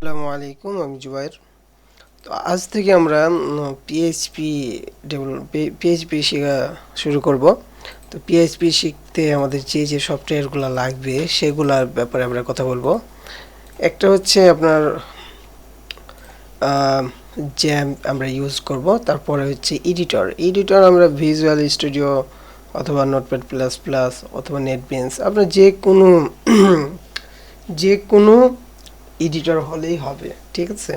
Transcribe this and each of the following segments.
আসসালামু আলাইকুম, আমি জুবাইর। তো আজ থেকে আমরা পিএইচপি শেখা শুরু করব। তো পিএইচপি শিখতে আমাদের যে যে সফটওয়্যারগুলো লাগবে সেগুলোর ব্যাপারে আমরা কথা বলবো। একটা হচ্ছে আপনার জ্যাম্প আমরা ইউজ করব। তারপরে হচ্ছে এডিটর আমরা ভিজুয়াল স্টুডিও অথবা নোটপ্যাড প্লাস প্লাস অথবা নেটবিনস, আপনার যে কোনো এডিটর হলেই হবে, ঠিক আছে।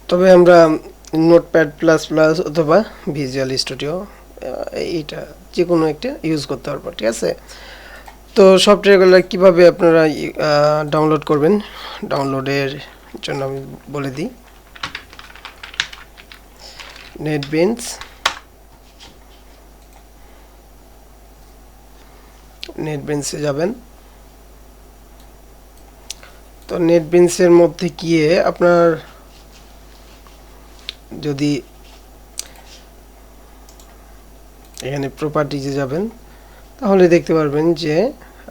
তবে আমরা নোটপ্যাড প্লাস প্লাস অথবা ভিজুয়াল স্টুডিও এইটা যে কোনো একটা ইউজ করতে পারবো, ঠিক আছে। তো সফটওয়্যারগুলো কীভাবে আপনারা ডাউনলোড করবেন, ডাউনলোডের জন্য আমি বলে দিই। নেটবিনসে যাবেন। তো নেটবিনসের মধ্যে গিয়ে আপনার যদি এখানে প্রপার্টিজে যাবেন, তাহলে দেখতে পারবেন যে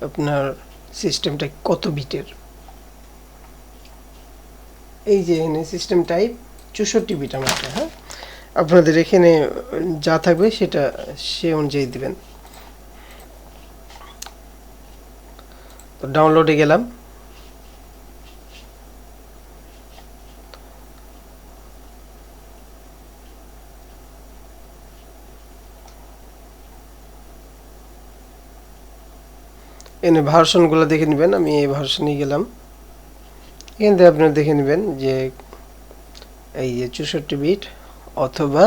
আপনার সিস্টেমটা কত বিটের। এই যে এখানে সিস্টেম টাইপ 64 বিট আমাদের, হ্যাঁ, আপনাদের এখানে যা থাকবে সেটা সে অনুযায়ী দিবেন। তো ডাউনলোডে গেলাম। এখানে ভার্সনগুলো দেখে নেবেন, আমি এই ভার্সনে গেলাম। এখান থেকে আপনারা দেখে নেবেন যে এই যে 64 বিট অথবা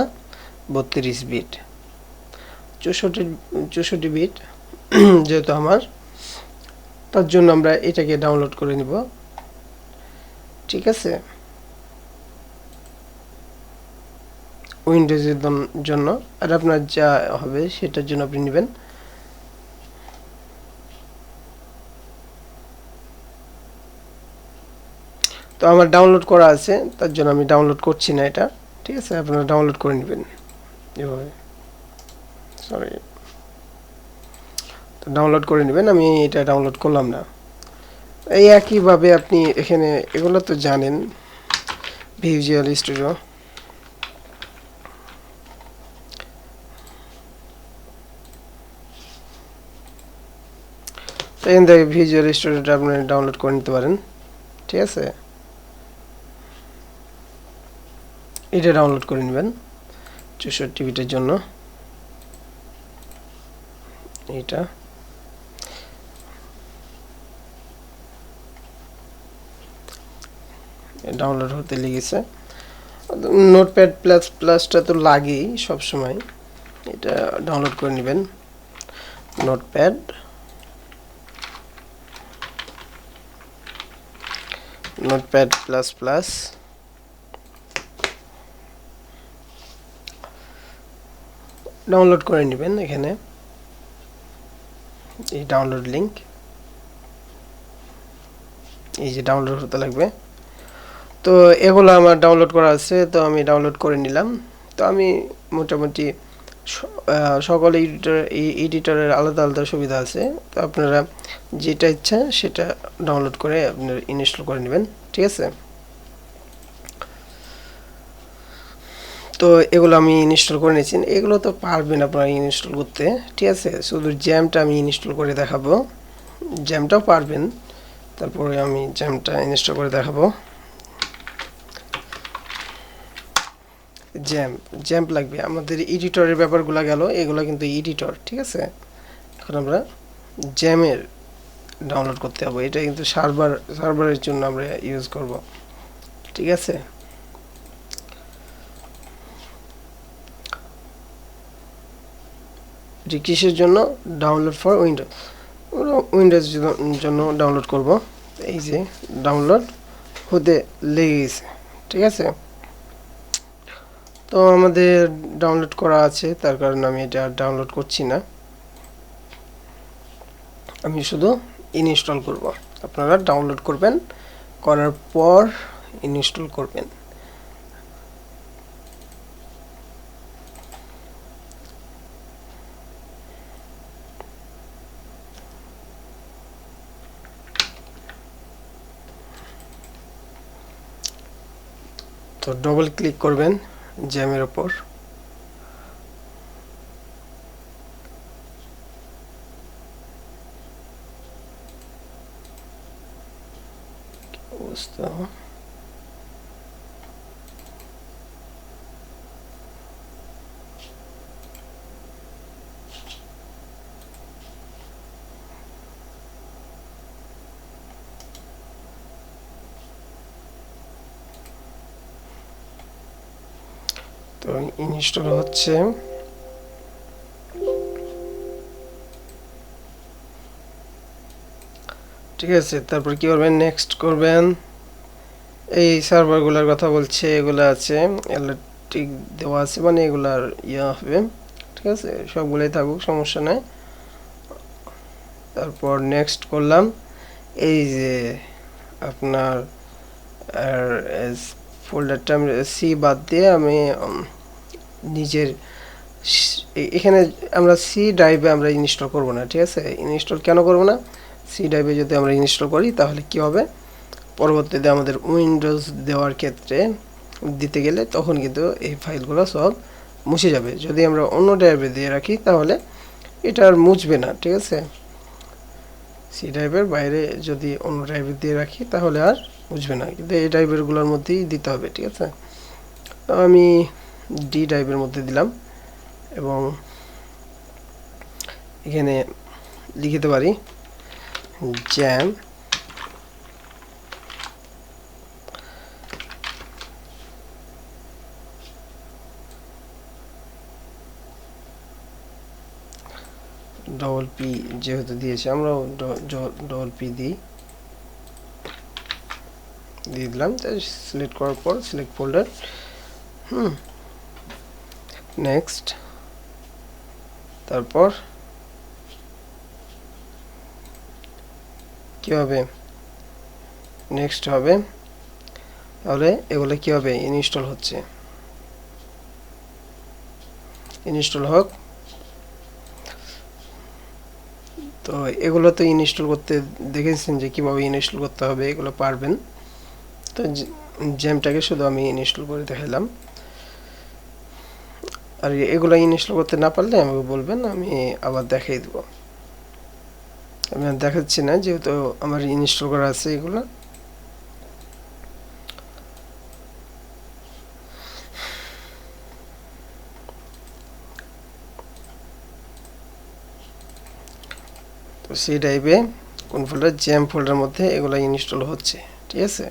32 বিট। 64 বিট যেহেতু আমার, তার জন্য আমরা এটাকে ডাউনলোড করে নিব, ঠিক আছে। উইন্ডোজের জন্য আর আপনার যা হবে সেটার জন্য আপনি নেবেন। তো আমার ডাউনলোড করা আছে, তার জন্য আমি ডাউনলোড করছি না এটা, ঠিক আছে। আপনারা ডাউনলোড করে নেবেন এভাবে, সরি, তো ডাউনলোড করে নেবেন। আমি এটা ডাউনলোড করলাম না। এই একইভাবে আপনি এখানে এগুলো তো জানেন, ভিজুয়াল স্টুডিও, তো এখান থেকে ভিজুয়াল স্টুডিওটা আপনি ডাউনলোড করে নিতে পারেন, ঠিক আছে। এটা ডাউনলোড করে নেবেন 64 বিটের জন্য। এটা ডাউনলোড হতে লেগেছে। নোটপ্যাড প্লাস প্লাসটা তো লাগেই সবসময়, এটা ডাউনলোড করে নেবেন। নোটপ্যাড প্লাস প্লাস, ডাউনলোড করে নেবেন। এখানে এই ডাউনলোড লিংক, এই যে ডাউনলোড হতে লাগবে। তো এগুলো আমার ডাউনলোড করা আছে, তো আমি ডাউনলোড করে নিলাম। তো আমি মোটামুটি সকল এডিটরের আলাদা আলাদা সুবিধা আছে, তো আপনারা যেটা ইচ্ছা সেটা ডাউনলোড করে আপনার ইনস্টল করে নেবেন, ঠিক আছে। তো এগুলো আমি ইনস্টল করে নিয়েছি। এগুলো তো পারবেন আপনারা ইনস্টল করতে, ঠিক আছে। শুধু জ্যামটা আমি ইনস্টল করে দেখাবো, জ্যামটাও পারবেন, তারপরে আমি জ্যামটা ইনস্টল করে দেখাবো। জ্যাম্প লাগবে আমাদের এডিটরের ব্যাপারগুলো গেল, এগুলো কিন্তু এডিটর, ঠিক আছে। এখন আমরা জ্যামের ডাউনলোড করতে হবে, এটা কিন্তু সার্ভারের জন্য আমরা ইউজ করব, ঠিক আছে। এটি কিসের জন্য? ডাউনলোড ফর উইন্ডোজ জন্য ডাউনলোড করব। এই যে ডাউনলোড হতে লেগে গেছে, ঠিক আছে। তো আমাদের ডাউনলোড করা আছে, তার কারণে আমি এটা ডাউনলোড করছি না, আমি শুধু ইনস্টল করব। আপনারা ডাউনলোড করবেন, করার পর ইনস্টল করবেন। তো ডবল ক্লিক করবেন জ্যামের উপর। অবস্থা তো ইনস্টল হচ্ছে। ঠিক আছে, তারপর কি করবেন, নেক্সট করবেন। এই সার্ভারগুলোর কথা বলছে, এগুলো আছে ইলেকট্রিক দেওয়া আছে, মানে এগুলার ইয়া হবে। ঠিক আছে, সবগুলোই থাকুক, সমস্যা নাই। তারপর নেক্সট করলাম। এই যে আপনার ফোল্ডারটা আমি সি বাদ দিয়ে আমি নিজের এখানে আমরা সি ড্রাইভে আমরা ইনস্টল করব না। ঠিক আছে, ইনস্টল কেন করব না, সি ড্রাইভে যদি আমরা ইনস্টল করি তাহলে কি হবে, পরবর্তীতে আমাদের উইন্ডোজ দেওয়ার ক্ষেত্রে দিতে গেলে তখন কিন্তু এই ফাইলগুলো সব মুছে যাবে। যদি আমরা অন্য ড্রাইভে দিয়ে রাখি তাহলে এটা আর মুছবে না। ঠিক আছে, সি ড্রাইভের বাইরে যদি অন্য ড্রাইভে দিয়ে রাখি তাহলে আর মুছবে না, কিন্তু এই ড্রাইভেরগুলোর মধ্যেই দিতে হবে। ঠিক আছে, তো আমি ডি ড্রাইভের মধ্যে দিলাম এবং এখানে লিখতে পারি জ্যাম ডবল পি, যেহেতু দিয়েছি আমরাও ডবল পি দিয়ে দিলাম। সিলেক্ট করার পর সিলেক্ট ফোল্ডার, নেক্সট। তারপর কি হবে, নেক্সট হবে। তাহলে এগুলো কি হবে, ইনস্টল হচ্ছে, ইনস্টল হোক। তো এগুলো তো ইনস্টল করতে দেখেছেন যে কিভাবে ইনস্টল করতে হবে, এগুলো পারবেন। তো জ্যামটাকে শুধু আমি ইনস্টল করে দেখালাম। আর এগুলো ইনস্টল করতে না পারলে আমাকে বলবেন, আমি আবার দেখাই দেবো। আমি আর দেখাচ্ছি না যেহেতু আমার ইনস্টল করা আছে এগুলো। তো সেই টাইপে কোন ফোল্ডার, জ্যাম ফোল্ডার মধ্যে এগুলো ইনস্টল হচ্ছে। ঠিক আছে,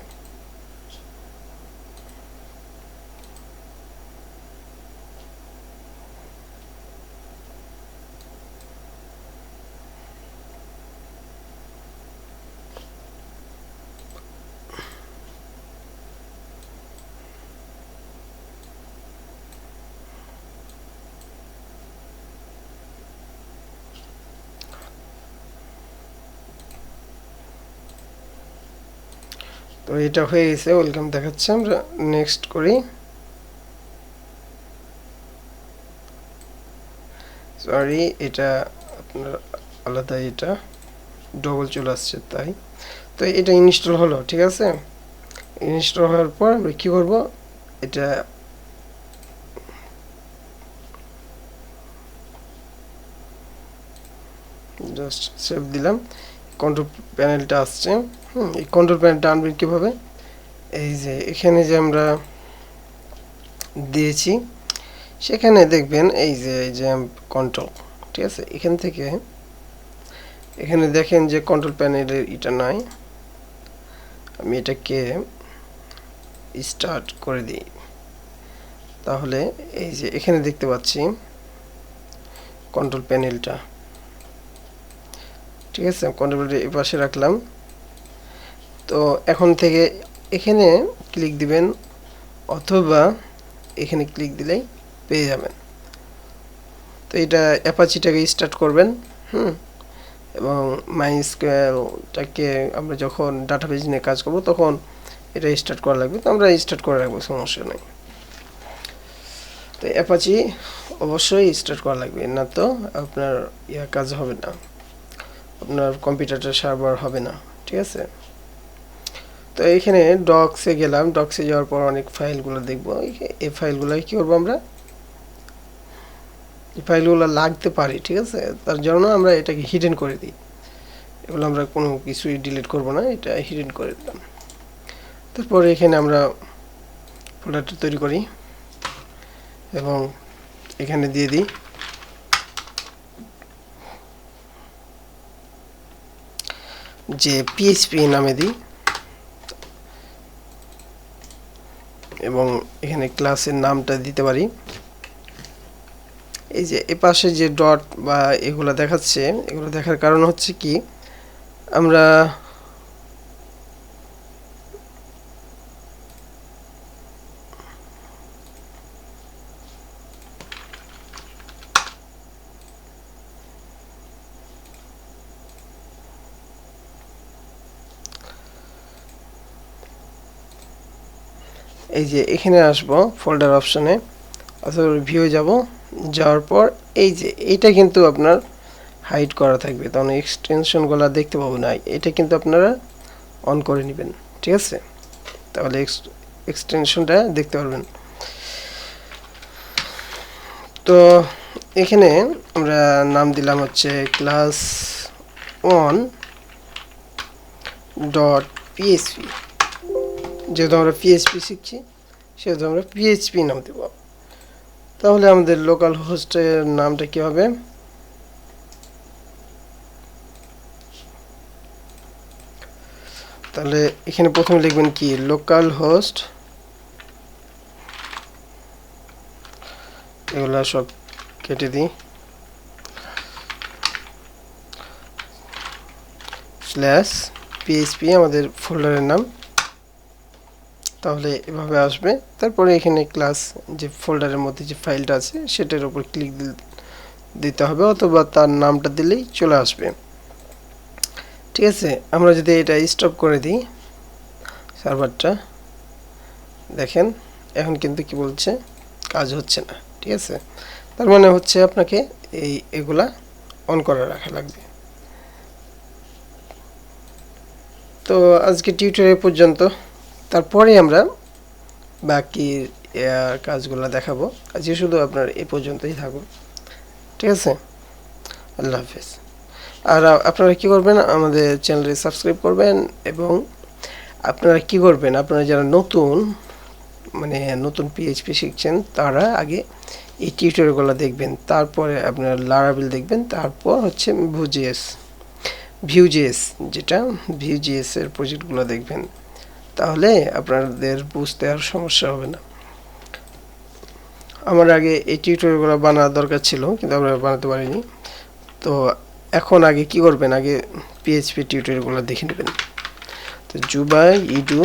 তো এটা হয়ে গেছে, ওয়েলকাম দেখাচ্ছে। আমরা নেক্সট করি। সরি, এটা আপনার আলাদা, এটা ডবল চলে আসছে তাই। তো এটা ইনস্টল হলো। ঠিক আছে, ইনস্টল হওয়ার পর আমরা কী করব, এটা জাস্ট সেভ দিলাম। কন্ট্রোল প্যানেলটা আসছে। এই কন্ট্রোল প্যানেলটা আনবেন কীভাবে, এই যে এখানে যে আমরা দিয়েছি সেখানে দেখবেন এই যে জ্যাম্প কন্ট্রোল। ঠিক আছে, এখান থেকে এখানে দেখেন যে কন্ট্রোল প্যানেলের এটা নাই, আমি এটাকে স্টার্ট করে দিই। তাহলে এই যে এখানে দেখতে পাচ্ছি কন্ট্রোল প্যানেলটা। ঠিক আছে, কন্ট্রোল প্যানেলটা এই পাশে রাখলাম। তো এখন থেকে এখানে ক্লিক দিবেন অথবা এখানে ক্লিক দিলেই পেয়ে যাবেন। তো এটা অ্যাপাচিটাকে স্টার্ট করবেন। এবং মাইস্কুয়েলটাকে আমরা যখন ডাটাবেজ নিয়ে কাজ করব তখন এটা স্টার্ট করা লাগবে, তো আমরা স্টার্ট করে রাখবো, সমস্যা নেই। তো অ্যাপাচি অবশ্যই স্টার্ট করা লাগবে, না তো আপনার কাজ হবে না, আপনার কম্পিউটারটা সার্ভার হবে না। ঠিক আছে, তো এখানে ডক্সে গেলাম, ডক্সে যাওয়ার পর অনেক ফাইলগুলো দেখব। এই ফাইলগুলো কি করব, আমরা এই ফাইলগুলো লাগতে পারি, ঠিক আছে, তার জন্য আমরা এটাকে হিডেন করে দিই। এগুলো আমরা কোনো কিছুই ডিলিট করব না, এটা হিডেন করে দিলাম। তারপরে এখানে আমরা ফোল্ডারটা তৈরি করি এবং এখানে দিয়ে দিই যে পিএইচপি নামে দিই এবং এখানে ক্লাসের নামটা দিতে পারি। এই যে এপাশে যে ডট বা এগুলো দেখাচ্ছে, এগুলো দেখার কারণ হচ্ছে কি, আমরা এই যে এখানে আসব ফোল্ডার অপশনে, অথবা ভিউ যাব, যাওয়ার পর এই যে এটা কিন্তু আপনার হাইড করা থাকবে, তখন এক্সটেনশনগুলো দেখতে পাবো না, এটা কিন্তু আপনারা অন করে নেবেন, ঠিক আছে, তাহলে এক্সটেনশনটা দেখতে পারবেন। তো এখানে আমরা নাম দিলাম হচ্ছে ক্লাস 1.php, যেহেতু আমরা পিএইচপি শিখছি সেহেতু আমরা পিএইচপি নাম দেব। তাহলে আমাদের লোকাল হোস্টের নামটা কি হবে, তাহলে এখানে প্রথমে লিখবেন কি লোকাল হোস্ট, এগুলা সব কেটে দিই, /php আমাদের ফোল্ডারের নাম, তাহলে এভাবে আসবে। তারপরে এখানে ক্লাস যে ফোল্ডারের মধ্যে যে ফাইলটা আছে সেটার উপর ক্লিক দিতে হবে, অথবা তার নামটা দিলেই চলে আসবে, ঠিক আছে। আমরা যদি এটা স্টপ করে দিই সার্ভারটা, দেখেন এখন কিন্তু কি বলছে, কাজ হচ্ছে না, ঠিক আছে, তার মানে হচ্ছে আপনাকে এগুলা অন করে রাখা লাগবে। তো আজকে টিউটোরিয়াল পর্যন্ত, তারপরে আমরা বাকি কাজগুলো দেখাবো। আজকে শুধু আপনার এই পর্যন্তই থাকুন, ঠিক আছে, আল্লাহ হাফেজ। আর আপনারা কি করবেন, আমাদের চ্যানেলটি সাবস্ক্রাইব করবেন এবং আপনারা কি করবেন, আপনারা যারা নতুন পিএইচপি শিখছেন তারা আগে এই টিউটোরিয়ালগুলো দেখবেন, তারপরে আপনারা লারাভেল দেখবেন, তারপর হচ্ছে ভিউজেএস যেটা ভিউজেএস এর প্রজেক্টগুলো দেখবেন, তাহলে আপনাদের বুঝতে আর সমস্যা হবে না। আমার আগে এই টিউটোরিয়ালগুলো বানানোর দরকার ছিল কিন্তু আমরা বানাতে পারিনি। তো এখন আগে কি করবেন, আগে পিএইচপি টিউটোরিয়ালগুলো দেখে নেবেন। তো জুবাই ইডু,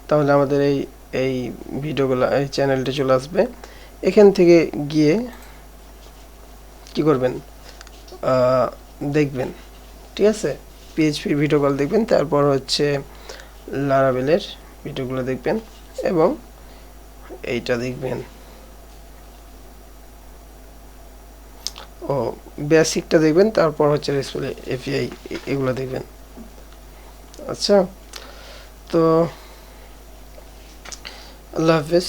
তাহলে আমাদের এই ভিডিওগুলো, এই চ্যানেলটা চলে আসবে। এখান থেকে গিয়ে কি করবেন, দেখবেন, ঠিক আছে, পিএইচপির ভিডিওগুলো দেখবেন, তারপর হচ্ছে লারাভেলের ভিডিওগুলো দেখবেন এবং এইটা দেখবেন, বেসিকটা দেখবেন, তারপর হচ্ছে রেসপল এপিআই এগুলো দেখবেন। আচ্ছা, তো আল্লাহ হাফেজ।